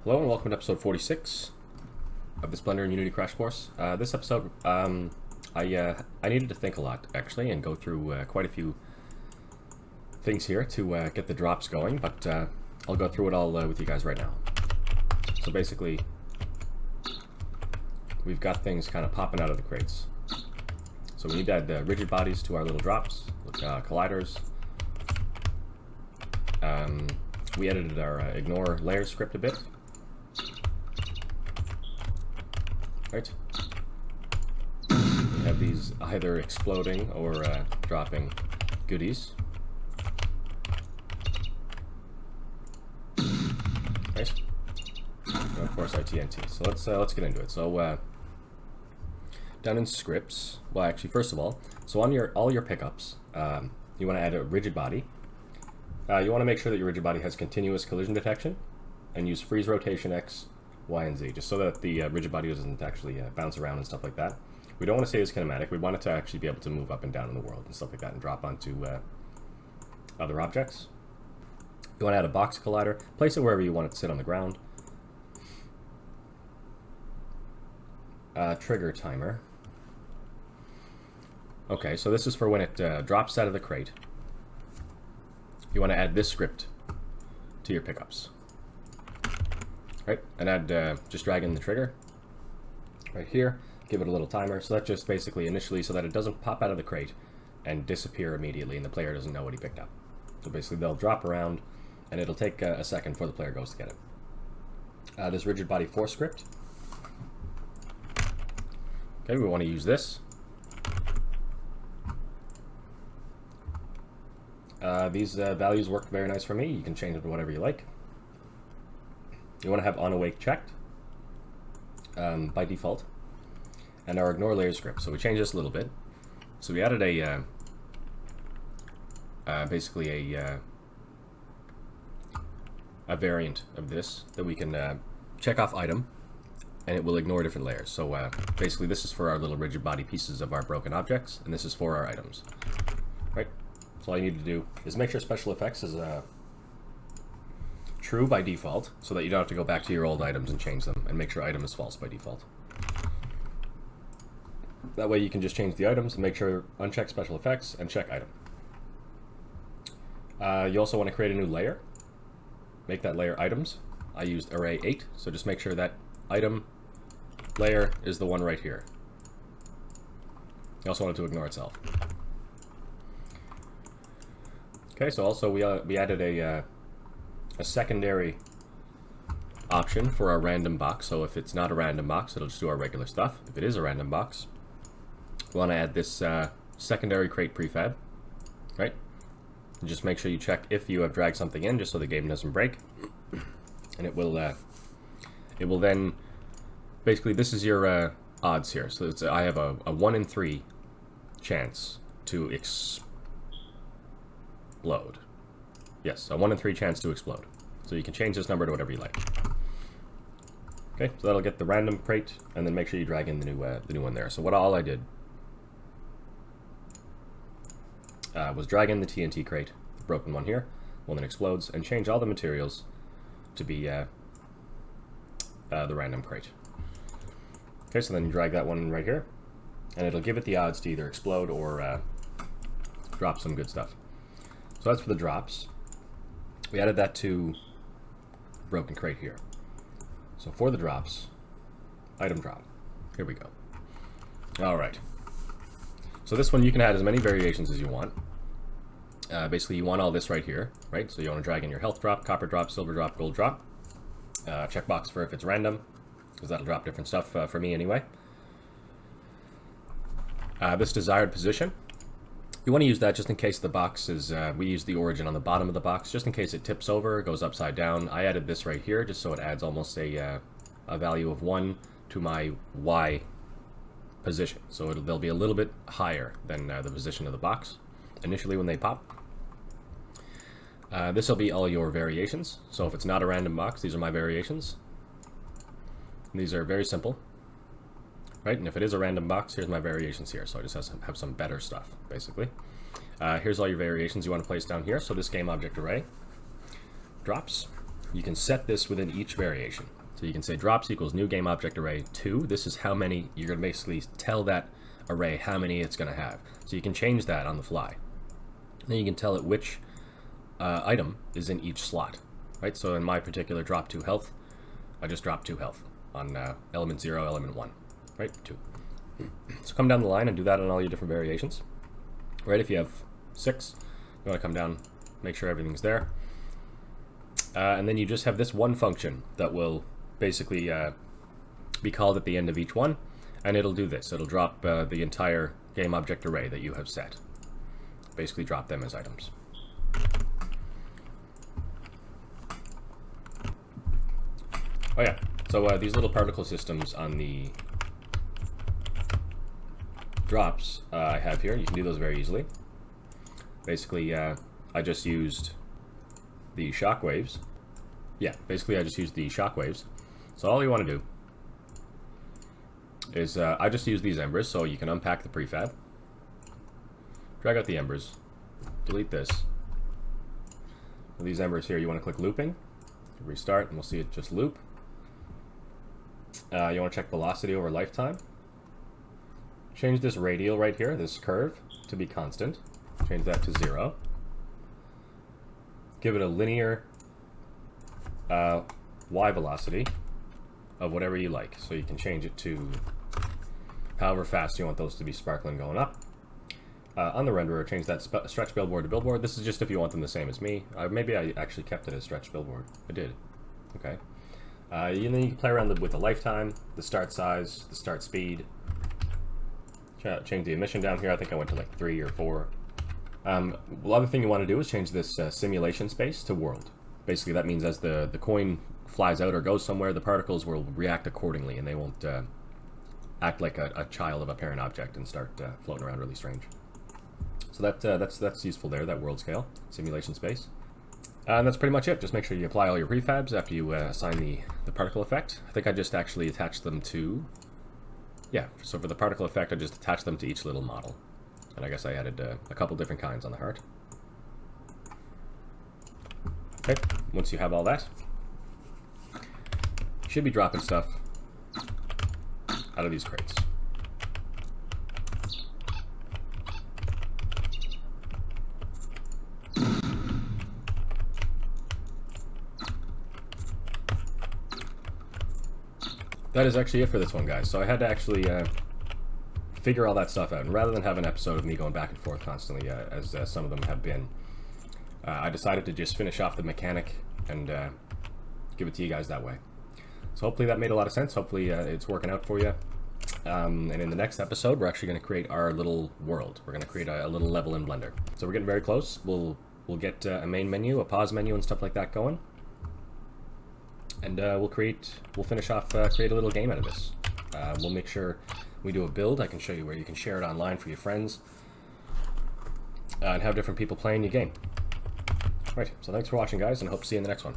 Hello and welcome to episode 46 of the Blender and Unity Crash Course. This episode, I needed to think a lot, actually, and go through quite a few things here to get the drops going, but I'll go through it all with you guys right now. So basically, we've got things kind of popping out of the crates. So we need to add rigid bodies to our little drops, colliders. We edited our ignore layer script a bit. Right. We have these either exploding or dropping goodies. Right. And of course our TNT. So let's get into it. So down in scripts, well actually first of all, so on all your pickups, you want to add a rigid body. You want to make sure that your rigid body has continuous collision detection, and use freeze rotation X, Y, and Z, just so that the rigid body doesn't actually bounce around and stuff like that. We don't want to say it's kinematic. We want it to actually be able to move up and down in the world and stuff like that and drop onto other objects. You want to add a box collider. Place it wherever you want it to sit on the ground. Trigger timer. Okay, so this is for when it drops out of the crate. You want to add this script to your pickups. Right, and add, just drag in the trigger right here, give it a little timer, so that's just basically initially so that it doesn't pop out of the crate and disappear immediately and the player doesn't know what he picked up. So basically they'll drop around and it'll take a second before the player goes to get it. This rigid body force script. Okay, we want to use this. These values work very nice for me. You can change it to whatever you like. You want to have on awake checked by default, and our ignore layer script. So we changed this a little bit. So we added a basically a variant of this that we can check off item, and it will ignore different layers. So basically, this is for our little rigid body pieces of our broken objects, and this is for our items. Right. So all you need to do is make sure special effects is true by default, so that you don't have to go back to your old items and change them, and make sure item is false by default. That way you can just change the items and make sure uncheck special effects and check item. You also want to create a new layer. Make that layer items. I used array 8, so just make sure that item layer is the one right here. You also want it to ignore itself. Okay, so also we added a secondary option for our random box. So if it's not a random box, it'll just do our regular stuff. If it is a random box, we want to add this secondary crate prefab, right? And just make sure you check if you have dragged something in, just so the game doesn't break. And it will then, basically this is your odds here. So I have a 1 in 3 chance to explode. Yes, a 1 in 3 chance to explode. So you can change this number to whatever you like. Okay, so that'll get the random crate, and then make sure you drag in the new one there. So all I did was drag in the TNT crate, the broken one here, one that explodes, and change all the materials to be the random crate. Okay, so then you drag that one right here, and it'll give it the odds to either explode or drop some good stuff. So that's for the drops. We added that to broken crate here. So for the drops, item drop. Here we go. All right. So this one you can add as many variations as you want. Basically, you want all this right here, right? So you want to drag in your health drop, copper drop, silver drop, gold drop. Checkbox for if it's random, because that'll drop different stuff for me anyway. This desired position. You want to use that just in case the box is, we use the origin on the bottom of the box, just in case it tips over, goes upside down. I added this right here, just so it adds almost a value of 1 to my Y position. So they'll be a little bit higher than the position of the box initially when they pop. This will be all your variations. So if it's not a random box, these are my variations. And these are very simple. Right, and if it is a random box, here's my variations here. So I just have some better stuff, basically. Here's all your variations you want to place down here. So this game object array drops. you can set this within each variation. So you can say drops equals new game object array 2. This is how many, you're going to basically tell that array how many it's going to have. So you can change that on the fly. Then you can tell it which item is in each slot, right? So in my particular drop 2 health, I just dropped 2 health on element 0, element 1, right? 2. So come down the line and do that on all your different variations, right? If you have 6, you want to come down, make sure everything's there. And then you just have this one function that will basically be called at the end of each one, and it'll do this. It'll drop the entire game object array that you have set. Basically drop them as items. Oh yeah, so these little particle systems on the drops I have here, you can do those very easily. Basically, I just used the shockwaves. Yeah, basically I just used the shockwaves. So all you want to do is, I just use these embers, so you can unpack the prefab, drag out the embers, delete this. With these embers here, you want to click looping, restart, and we'll see it just loop. You want to check velocity over lifetime. Change this radial right here, this curve, to be constant. Change that to 0. Give it a linear y velocity of whatever you like. So you can change it to however fast you want those to be sparkling going up. On the renderer, change that stretch billboard to billboard. This is just if you want them the same as me. Maybe I actually kept it as stretch billboard. I did. Okay. And then you can play around with the lifetime, the start size, the start speed. Change the emission down here. I think I went to like 3 or 4. The other thing you want to do is change this simulation space to world. Basically, that means as the coin flies out or goes somewhere, the particles will react accordingly, and they won't act like a child of a parent object and start floating around really strange. So that's useful there, that world scale simulation space. And that's pretty much it. Just make sure you apply all your prefabs after you assign the particle effect. I think I just actually attached them to... Yeah, so for the particle effect, I just attached them to each little model. And I guess I added a couple different kinds on the heart. Okay, once you have all that, you should be dropping stuff out of these crates. That is actually it for this one, guys. So I had to actually figure all that stuff out. And rather than have an episode of me going back and forth constantly, as some of them have been, I decided to just finish off the mechanic and give it to you guys that way. So hopefully that made a lot of sense. Hopefully it's working out for you. And in the next episode, we're actually going to create our little world. We're going to create a little level in Blender. So we're getting very close. We'll get a main menu, a pause menu, and stuff like that going. And we'll finish off, create a little game out of this. We'll make sure we do a build. I can show you where you can share it online for your friends and have different people playing your game. Right, so thanks for watching, guys, and hope to see you in the next one.